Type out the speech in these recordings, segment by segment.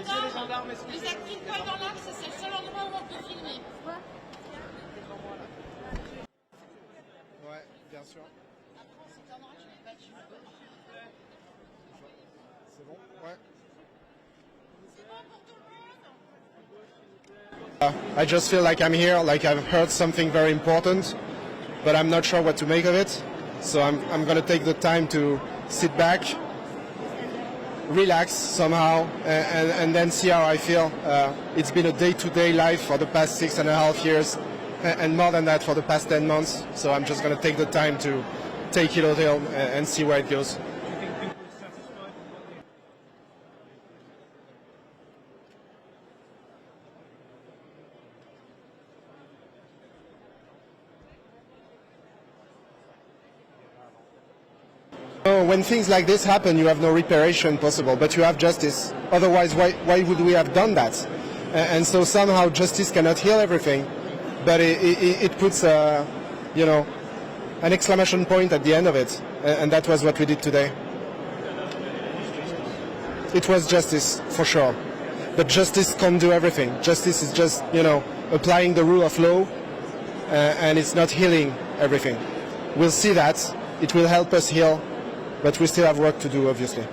Les actrices poil dans l'axe, c'est le seul endroit où on peut filmer. Ouais, bien sûr. Après, on s'étonnera que je l'ai battu. C'est bon? Ouais. C'est bon pour tout le monde? I just feel like I'm here, like I've heard something very important, but I'm not sure what to make of it. So I'm going to take the time to sit back, relax somehow, and then see how I feel. It's been a day-to-day life for the past 6.5 years, and more than that for the past 10 months. So I'm just going to take the time to take it all and see where it goes. When things like this happen, you have no reparation possible, but you have justice. Otherwise, why would we have done that? And so somehow justice cannot heal everything, but it puts an exclamation point at the end of it, and that was what we did today. It was justice, for sure. But justice can't do everything. Justice is just, applying the rule of law, and it's not healing everything. We'll see that. It will help us heal. But we still have work to do, obviously.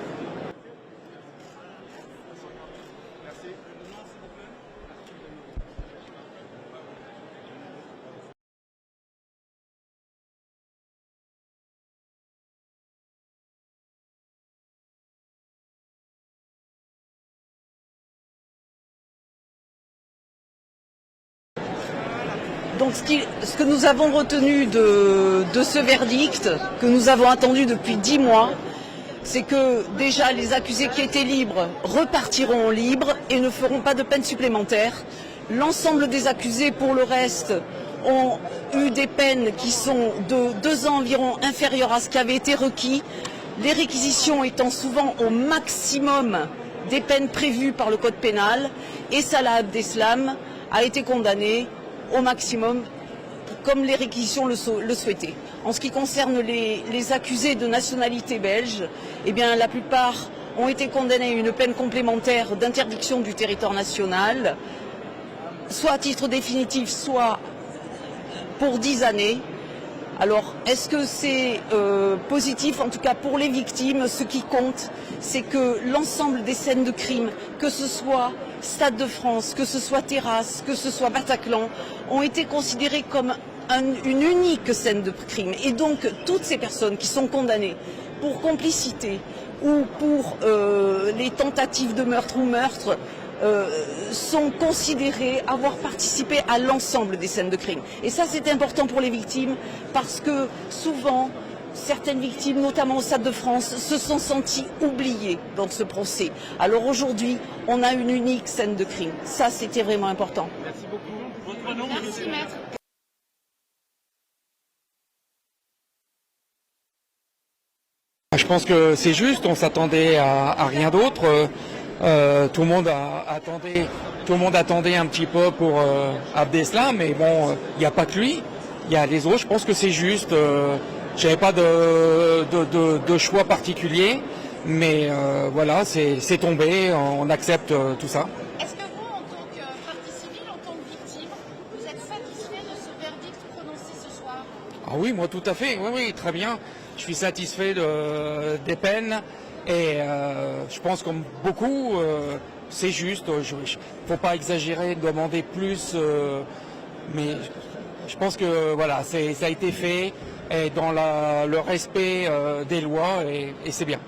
Donc ce que nous avons retenu de ce verdict, que nous avons attendu depuis 10 mois, c'est que déjà les accusés qui étaient libres repartiront libres et ne feront pas de peine supplémentaire. L'ensemble des accusés, pour le reste, ont eu des peines qui sont de 2 ans environ inférieures à ce qui avait été requis, les réquisitions étant souvent au maximum des peines prévues par le code pénal, et Salah Abdeslam a été condamné au maximum, comme les réquisitions le souhaitaient. En ce qui concerne les accusés de nationalité belge, eh bien, la plupart ont été condamnés à une peine complémentaire d'interdiction du territoire national, soit à titre définitif, soit pour 10 années. Alors, est-ce que c'est positif? En tout cas, pour les victimes, ce qui compte, c'est que l'ensemble des scènes de crime, que ce soit Stade de France, que ce soit Terrasse, que ce soit Bataclan, ont été considérées comme une unique scène de crime. Et donc, toutes ces personnes qui sont condamnées pour complicité ou pour les tentatives de meurtre ou meurtre sont considérées avoir participé à l'ensemble des scènes de crime. Et ça, c'est important pour les victimes parce que souvent, certaines victimes, notamment au Stade de France, se sont senties oubliées dans ce procès. Alors aujourd'hui, on a une unique scène de crime. Ça, c'était vraiment important. Merci beaucoup. Votre nom? Merci, maître. Je pense que c'est juste, on s'attendait à rien d'autre. Tout le monde attendait un petit peu pour Abdeslam, mais bon, il n'y a pas que lui, il y a les autres. Je pense que c'est juste. Je n'avais pas de choix particulier, mais voilà, c'est tombé. On accepte tout ça. Est-ce que vous, en tant que partie civile, en tant que victime, vous êtes satisfait de ce verdict prononcé ce soir? Ah oui, moi tout à fait. Oui, très bien. Je suis satisfait des peines. Et je pense comme beaucoup, c'est juste, il ne faut pas exagérer, demander plus, mais je pense que voilà, ça a été fait et dans le respect des lois et c'est bien.